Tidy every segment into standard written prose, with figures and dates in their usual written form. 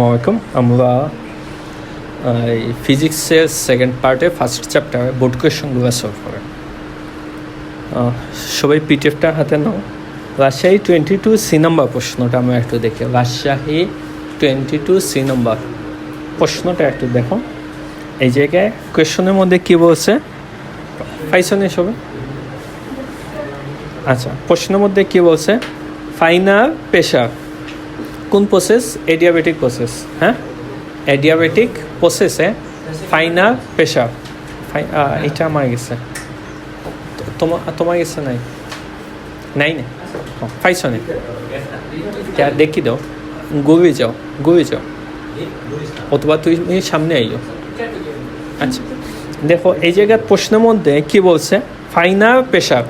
আসসালামাইকুম। আমরা ফিজিক্সের সেকেন্ড পার্টে ফার্স্ট চ্যাপ্টারে বোর্ড কোয়েশনগুলো সলভ করে সবাই পিটিএফটা হাতে নাও। রাজশাহী 22C নম্বর প্রশ্নটা আমরা একটু দেখি। রাজশাহী 22C নম্বর প্রশ্নটা একটু দেখো। এই জায়গায় কোয়েশনের মধ্যে কী বলছে পাইছনে সবাই? আচ্ছা, প্রশ্নের মধ্যে কী বলছে? ফাইনাল প্রেশার কোন প্রসেস? Adiabatic process. হ্যাঁ, এডিয়াবেটিক প্রসেসে ফাইনাল প্রেশার এটা আমার গেছে, তোমার গেছে নাই নাই না পাইছ না? দেখি দাও, গুবি যাও অথবা তুমি সামনে আইলো। আচ্ছা দেখো, এই জায়গার প্রশ্নের মধ্যে কি বলছে? Final pressure.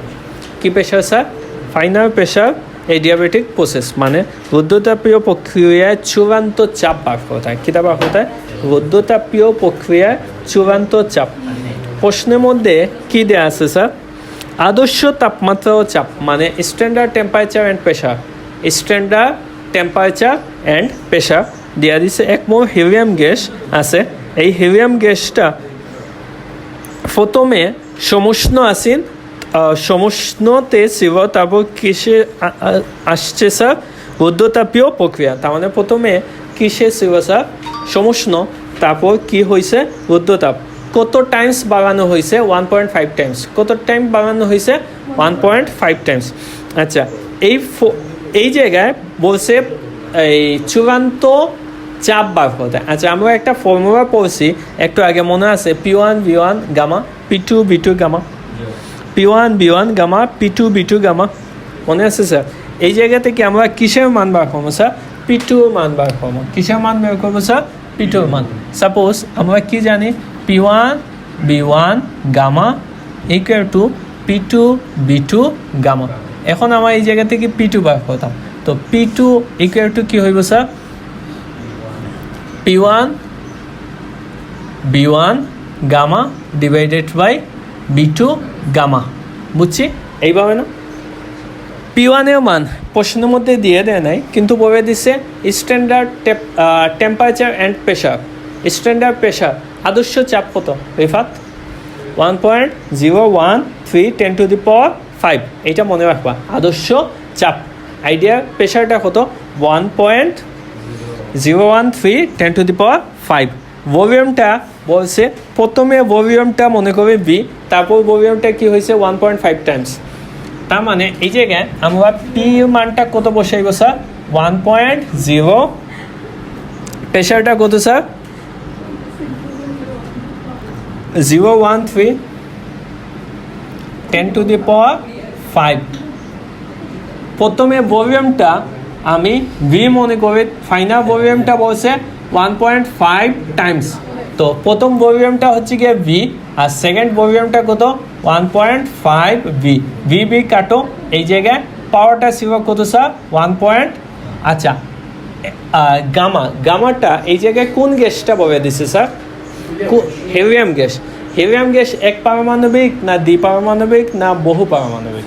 কি pressure sir? Final pressure adiabatic process মানে রুদ্ধতাপীয় প্রক্রিয়ায় চূড়ান্ত চাপ বার করা হয়। কীটা বার করা হয়? রুদ্ধতাপীয় প্রক্রিয়ায় চূড়ান্ত চাপ। প্রশ্নের মধ্যে কী দেওয়া আছে স্যার? আদর্শ তাপমাত্রা ও চাপ মানে standard temperature and pressure. Standard temperature and pressure দেওয়া দিচ্ছে। এক মোল হিলিয়াম গ্যাস আছে। এই হিলিয়াম গ্যাসটা প্রথমে সমুষ্ণ আসীন, সমুষ্ণতে ছিল, তারপর কিসে আসছে স্যার? রুদ্ধতাপীয় প্রক্রিয়া। তার মানে প্রথমে কিসে ছিল স্যার? সমুষ্ণ, তারপর কি হয়েছে? রুদ্ধতাপ। কত টাইমস বাড়ানো হয়েছে? 1.5 টাইমস। কত টাইম বাড়ানো হয়েছে? 1.5 টাইমস। আচ্ছা, এই জায়গায় বলছে এই চূড়ান্ত চাপ বার করতে। আচ্ছা, আমরা একটা ফর্মুলা পড়ছি একটু আগে, মনে আছে? P1 V1 gamma, P2 V2 gamma, P1 B1 gamma, P2 B2 gamma, মনে আছে স্যার? এই জায়গা থেকে আমরা কিসের মান বার করবো স্যার? P2 মান বার করবো। কিসের মান বের করবো স্যার? P2 মান। সাপোজ আমরা কি জানি? P1 B1 gamma equal to P2 B2 gamma. এখন আমরা এই জায়গা থেকে P2 বার করতাম, তো P2 ইকুয়াল টু কি হইব sir? P1 B1 gamma divided by B2 gamma. বুঝছি এইভাবে না? P1 এর মান প্রশ্নের মধ্যে দিয়ে দেয় নাই, কিন্তু বলে দিচ্ছে standard temperature and pressure. Standard pressure আদর্শ চাপ কত? রিফাত 1.013 10⁵ এইটা মনে রাখবা। আদর্শ চাপ। আইডিয়াল প্রেশারটা কত? 1.013 10⁵। ভলিউমটা বলছে প্রথমে ভলিউমটা মনে করবে V, তারপর ভলিউমটা কি হয়েছে? 1.5 টাইমস। তার মানে এই জায়গায় আমরা পি মানটা কত বসাইব স্যার? 1.0। প্রেশারটা কত স্যার? 0.013 10⁵। প্রথমে ভলিউমটা আমি V মনে করি, ফাইনাল ভলিউমটা বলছে 1.5 টাইমস। তো প্রথম ভলিউমটা হচ্ছে গিয়ে V, আর সেকেন্ড ভলিউমটা কত? 1.5 V কাটো। এই জায়গায় পাওয়ারটা ছিল কত স্যার? 1. আচ্ছা, গামাটা এই জায়গায় কোন গ্যাসটা বলে দিছে sir? Helium gas. Helium gas এক পারমাণবিক না দ্বিপারমাণবিক না বহু পারমাণবিক?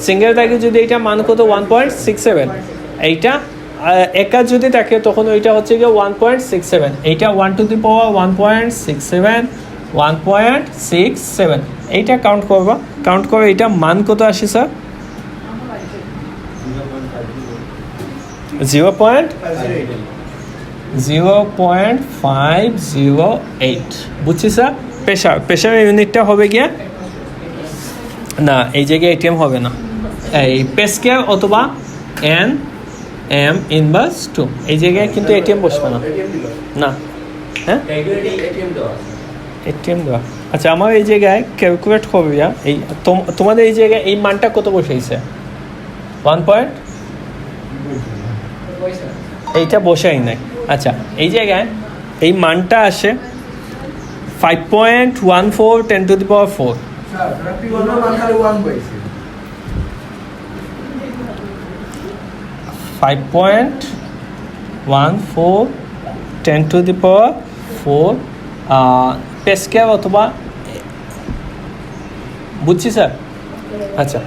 সিঙ্গেল থাকে যদি এইটা মান কত? 1.67। এইটা একা যদি থাকে তখন ওইটা হচ্ছে গিয়ে 1.67। এইটা 1⁻1.67 1.67। এইটা কাউন্ট করবা, কাউন্ট করে এইটা মান কত আসে স্যার? 0.508। বুঝছি স্যার? প্রেশার ইউনিটটা হবে গিয়া না, এই জায়গায় এটিএম হবে না, এই পেসকেল অথবা NM ইনভার্স 2। এই জায়গায় কিন্তু এটিএম বসবে না। না, হ্যাঁ এটিএম দেওয়া। আচ্ছা, আমার এই জায়গায় ক্যালকুলেট হবে যা, এই তোমাদের এই জায়গায় এই মানটা কত বসাইছে? 1. এইটা বসাই নাই। আচ্ছা, এই জায়গায় এই মানটা আসে 5.14 10⁴। ফাইভ 5.14 10⁴ পেসকেল অথবা, বুঝছি স্যার? আচ্ছা,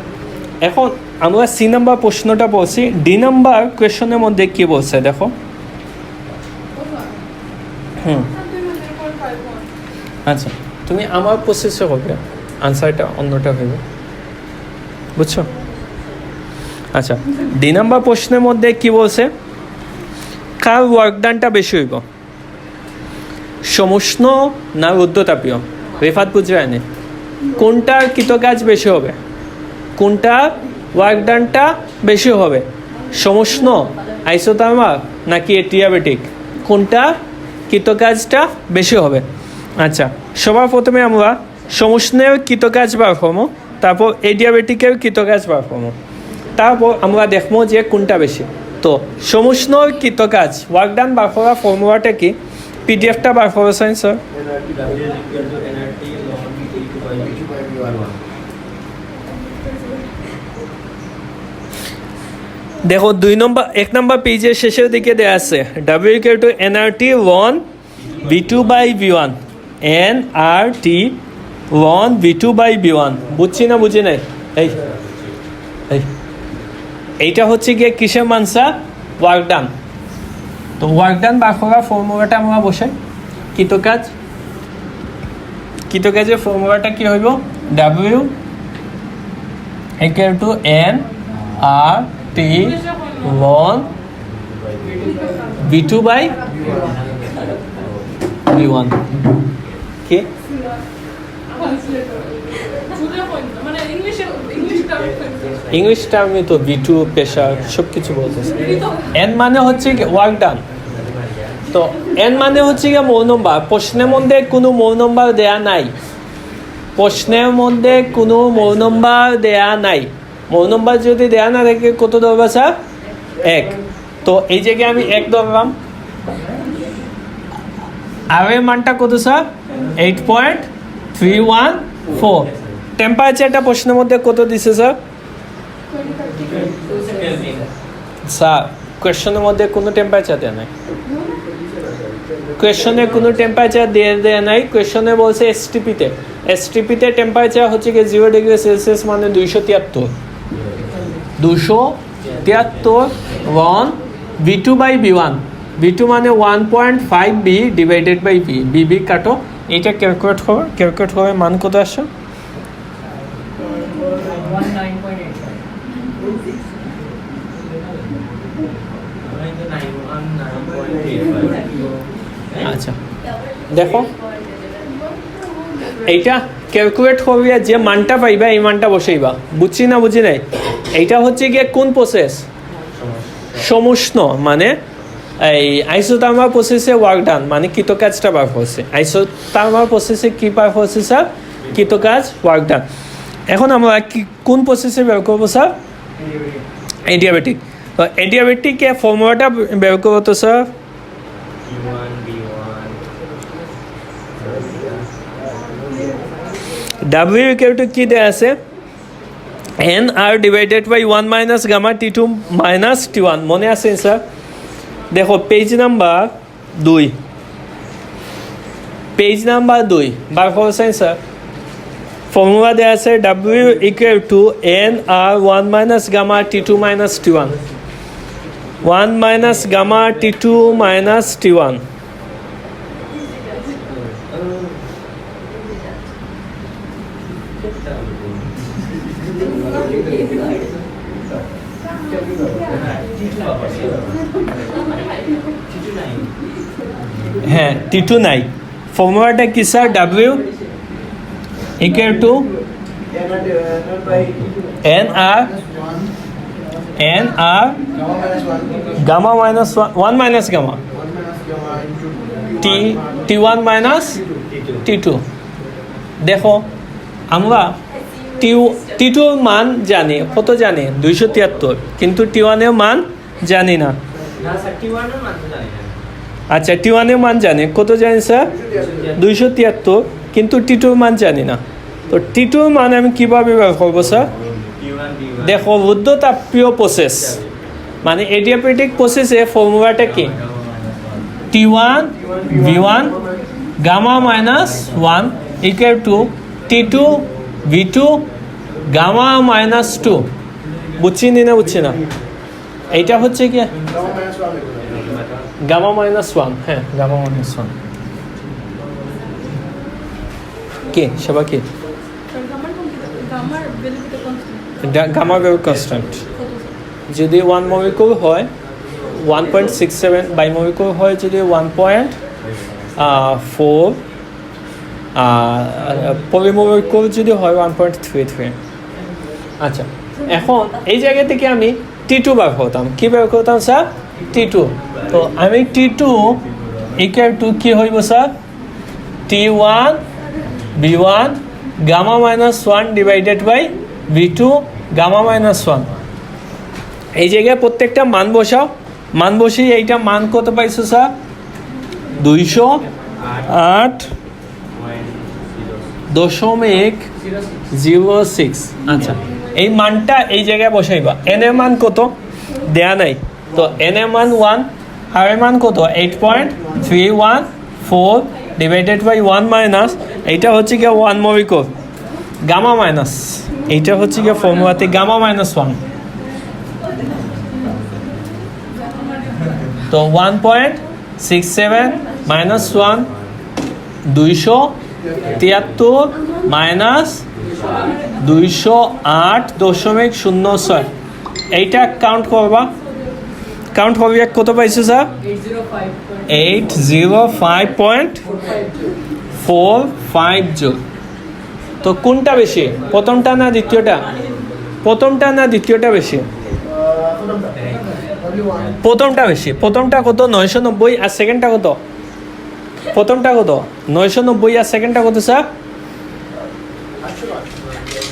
এখন আমরা C নাম্বার প্রশ্নটা বলছি। D নাম্বার কোয়েশনের মধ্যে কি বলছে দেখো। আচ্ছা, তুমি আমার প্রসেসে হবে, আনসারটা অন্যটা হবে, বুঝছো? আচ্ছা, 2 নম্বর প্রশ্নের মধ্যে কি বলছে? কার ওয়ার্ক ডানটা বেশি হইব, সমুষ্ণ না রুদ্ধতাপীয়? রেফাত বুঝবে কোনটার কৃতকাজ বেশি হবে, কোনটার ওয়ার্ক ডানটা বেশি হবে, সমুষ্ণ আইসোথার্মাল নাকি এডিয়াবেটিক? কোনটা কৃতকাজটা বেশি হবে? আচ্ছা, সবার প্রথমে আমরা সমুষ্ণের কৃতকাজ বার করবো, তারপর এডিয়াবেটিকের কৃতকাজ বার করবো, তারপর আমরা দেখবো যে কোনটা বেশি। তো সমুষ্ণর কৃতকাজ ওয়ার্ক ডান বার করার ফর্মুলাটা কি? পিডিএফটা বার করেছেন স্যার? দেখো 1 নম্বর পেজের শেষের দিকে দেওয়া আছে W=nRT 1 V2/V1, nRT 1 V2/V1। বুঝছি না বুঝি নাই? এইটা হচ্ছে গিয়ে কিসের মানসা? Work done. তো ওয়ার্ক ডান বা করার ফর্মুলাটা আমরা বসাই। কৃতকাজের ফর্মুলাটা কি হইব? W=nRT 1 V2/V1 কি? ইংলিশ টার্মে তো V2 প্রেশার সব কিছু বলতেছে। এন মানে হচ্ছে ওয়ার্ক ডান, তো এন মানে হচ্ছে গিয়ে মৌল নম্বর। প্রশ্নের মধ্যে কোনো মৌল নম্বর দেয়া নাই, প্রশ্নের মধ্যে কোনো মৌল নম্বর দেয়া নাই। মৌল নম্বর যদি দেয়া না থাকে কত ধরবা স্যার? 1। তো এই জায়গায় আমি 1 ধরলাম। আর এর মানটা কত স্যার? 8.314। টেম্পারেচারটা প্রশ্নের মধ্যে কত দিছে স্যার? স্যার কোয়েশ্চনের মধ্যে কোনো টেম্পারেচার দেওয়া নাই, কোয়েশ্চনে কোনো টেম্পারেচার দেওয়া নাই। কোয়েশ্চনে বলছে এসটিপিতে, এসটিপিতে টেম্পারেচার হচ্ছে কি 0 ডিগ্রি সেলসিয়াস মানে 273 1 V2/V1। V2 মানে 1.5 B divided by B। BB কাটো, এইটা ক্যালকুলেট হবে মান কত আসছে? আচ্ছা দেখো, এইটা ক্যালকুলেট হবে, যে মানটা পাইবা এই মানটা বসাইবা। বুঝছি না বুঝি নাই? এইটা হচ্ছে গিয়ে কোন প্রসেস? সমুষ্ণ মানে এই আইসোথার্মাল প্রসেসে ওয়ার্ক ডান মানে কৃতকাজটা বার হচ্ছে। আইসোথার্মাল প্রসেসে কি বার হচ্ছে স্যার? কৃতকাজ work done. এখন আমরা কোন প্রসেসে বের করবো স্যার? এডিয়াবেটিক। তো এডিয়াবেটিকে ফর্মুলাটা বের করবো তো স্যার? W কি দেওয়া আছে? nR ডিভাইডেড বাই 1 minus gamma T2 minus T1। মনে আছে স্যার? দেখো পেজ নাম্বার 2, পেজ নাম্বার 2 বার করছেন স্যার? ফর্মুলা দেওয়া আছে W=nR 1 minus gamma T2 minus T1, 1 minus gamma T2 minus T1। হ্যাঁ T2 নাই। ফর্মুলাটা কি sir? W=nR gamma minus 1 minus gamma T1 minus T2। দেখো আমরা T2 মান জানি, কত জানি? 273, কিন্তু T1 এর মান জানি না। আচ্ছা T1 এর মান জানি, কত জানি স্যার? 273, কিন্তু T2 মান জানি না। তো T2 মান আমি কিভাবে বের করবো স্যার? দেখো রুদ্ধতাপীয় প্রসেস মানে এডিয়াবেটিক প্রসেসে ফর্মুলাটা কি? T1 V1 gamma minus 1 equal to T2 V2 gamma minus 2। বুঝছি না? এইটা হচ্ছে কি গামা মাইনাস ওয়ান, হ্যাঁ গামা মাইনাস ওয়ান কে সেবা কি গামা ভ্যালু কনস্ট্যান্ট যদি 1 মলিকুল হয় 1.67, বাইমলিকুল হয় যদি 1.4, পলিমলিকুল যদি হয় 1.33। আচ্ছা, এখন এই জায়গা থেকে আমি T2 বার করতাম। কি বার করতাম স্যার? T2। তো আমি T2 ইকুয়াল টু কি হইব sir? T1 B1 gamma minus 1 divided by B2 gamma minus 1। এই জায়গায় প্রত্যেকটা মান বসাও, মান বসিয়ে এইটা মান কত পাইছো স্যার? 208.06। আচ্ছা, এই মানটা এই জায়গায় বসাইবা। এন এর মান কত দেয়া নাই, তো এন এর মান 1, আর এর মান কত? 8.314 ডিভাইডেড বাই 1 মাইনাস এইটা হচ্ছে গিয়ে 1 মলিকুল গামা মাইনাস, এইটা হচ্ছে গিয়ে ফর্মুলাতে গামা মাইনাস 1। তো 1.67 মাইনাস 1 273 মাইনাস 208.06। এইটা কাউন্ট করবা, কাউন্ট হবে কত পাইছো স্যার? 805.450। তো কোনটা বেশি, প্রথমটা না দ্বিতীয়টা? প্রথমটা না দ্বিতীয়টা বেশি? প্রথমটা বেশি। প্রথমটা কত? 990, আর সেকেন্ডটা কত? প্রথমটা কত? 990, আর সেকেন্ডটা কত স্যার?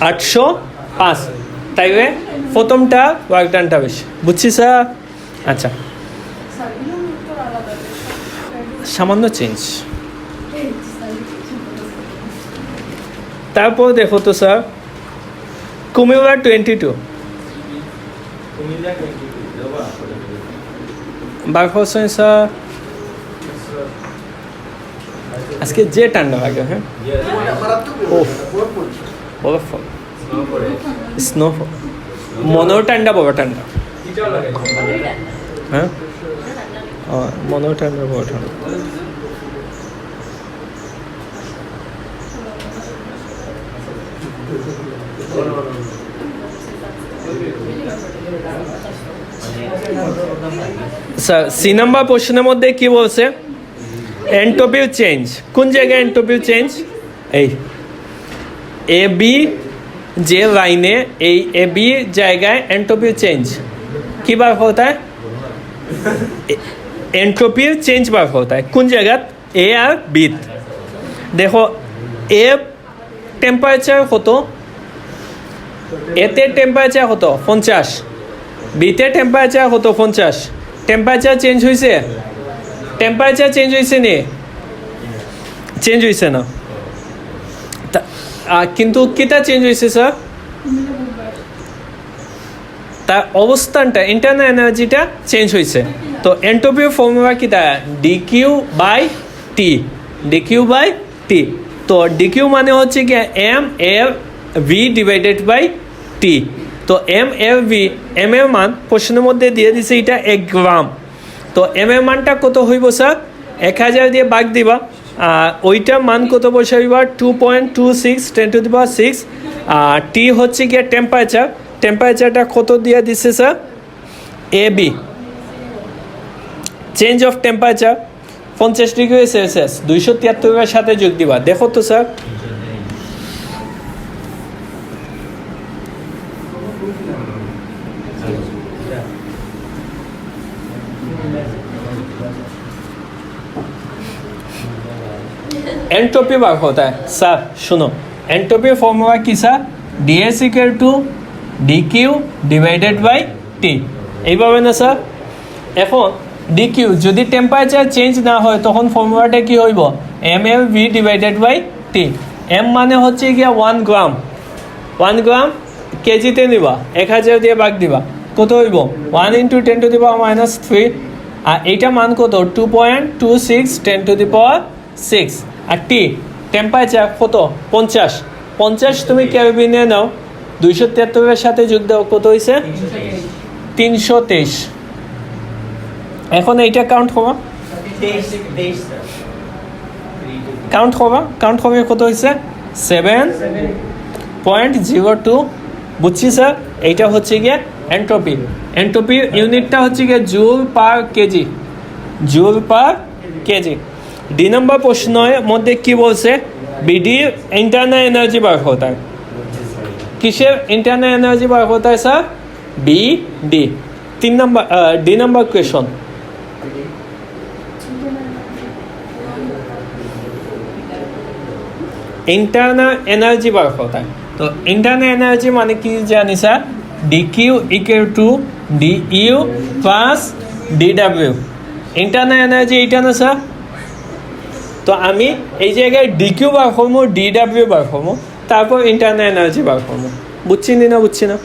805। তাইলে প্রথমটা ওয়ার্কডানটা বেশি, বুঝছি স্যার? আচ্ছা, সামান্য চেঞ্জ। তারপর দেখো তো স্যার, কুমিল্লা 22 বার হোসেন স্যার। আজকে যে ঠান্ডা লাগে, হ্যাঁ বরফল স্নোফল, মনেও ঠান্ডা বড় ঠান্ডা, হ্যাঁ মনেও ঠান্ডা বড় ঠান্ডা। স্যার সি নাম্বার কোশ্চেনের মধ্যে কি বলছে? এন্ট্রপির চেঞ্জ। কোন জায়গায় এন্ট্রপির চেঞ্জ? এই এ বি যে লাইনে, এই এ বি জায়গায় এন্ট্রপির চেঞ্জ কি বার হতা है? এন্ট্রপির চেঞ্জ বার হতা है কোন জায়গা? এ আর বি। দেখো এ টেম্পারেচার কত? এতে টেম্পারেচার কত? 50। বিতে টেম্পারেচার কত? 50। টেম্পারেচার চেঞ্জ হয়েছে? টেম্পারেচার চেঞ্জ হয়েছে নি? চেঞ্জ হয়েছে না, কিন্তু কিটা চেঞ্জ হয়েছে স্যার? তার অবস্থানটা, ইন্টারনাল এনার্জিটা চেঞ্জ হয়েছে। তো এন্ট্রপির ফর্মুলা কিটা? D Q by T, D Q by T. তো ডিকিউ মানে হচ্ছে কি M L V divided by T. তো এম এল ভি, এম এর মান কোশ্চেনের মধ্যে দিয়ে দিছে এটা 1 গ্রাম। তো এম এর মানটা কত হইব স্যার? 1000 দিয়ে ভাগ দিবা, ওইটার মান কত বসাইবা? 2.26 10⁶। আর টি হচ্ছে গিয়ে টেম্পারেচার, টেম্পারেচারটা কত দিয়ে দিছে sir? A be change of temperature 50 degree Celsius 273 সাথে যোগ দিবা। দেখো তো স্যার, एंट्रोपी वर्क होता है सर। सुनो, एंट्रोपी फॉर्मूला की sir? ds equal to dq divided by T, এইভাবে না স্যার? এখন dq যদি টেম্পারেচার চেঞ্জ না হয় তখন ফর্মুলাটা কি হইব? ml/v divided by T. m মানে হচ্ছে গিয়া 1 গ্রাম, 1 গ্রাম কেজিতে নিবা, 1000 দিয়ে ভাগ দিবা, কত হইব? 1 × 10⁻³ আর এইটা মান কত? 2.26 10⁶। আর টি টেম্পারেচার কত? 50। 50 তুমি কেলভিনে নাও, 273 সাথে যোগ দাও, কত হয়েছে? 323। এখন এইটা কাউন্ট হবা, কাউন্ট হবে কত হয়েছে 7.02। বুঝছি স্যার, এইটা হচ্ছে গিয়ে এন্ট্রপি। এন্ট্রপি ইউনিটটা হচ্ছে গিয়ে joule per KG, joule per KG. 2 নম্বর প্রশ্নের মধ্যে কি বলছে, বিডি इंटरनल एनर्जी বার होता है। किसের इंटरनल एनर्जी বার होता है sir, B D. 3 number D number question, internal energy বার होता है। तो इंटरनल एनर्जी माने কি জানি sir, dq equal to du plus dw। Internal energy এইটা না স্যার। তো আমি এই জায়গায় ডিকিউ বার করবো, ডিডাব্লিউ বার করবো, তারপর ইন্টারনাল এনার্জি বার করবো। বুঝছি না বুঝছি না?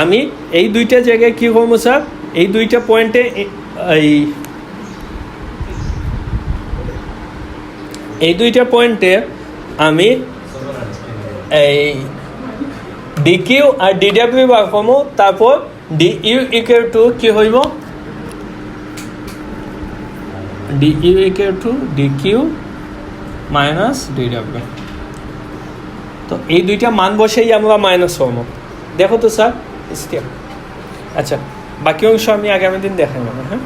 আমি এই দুইটা জায়গায় কী করবো স্যার, এই দুইটা পয়েন্টে এই দুইটা পয়েন্টে আমি এই ডিকিউ আর ডিডাব্লিউ বার করবো, তারপর ডিইউ ইকুয়াল টু কী হইব, DU equal to DQ minus DW. তো এই দুইটা মান বসেই আমরা মাইনাস করবো। দেখো তো স্যার, আচ্ছা বাকি অংশ আমি আগামী দিন দেখাই নেবো। হ্যাঁ।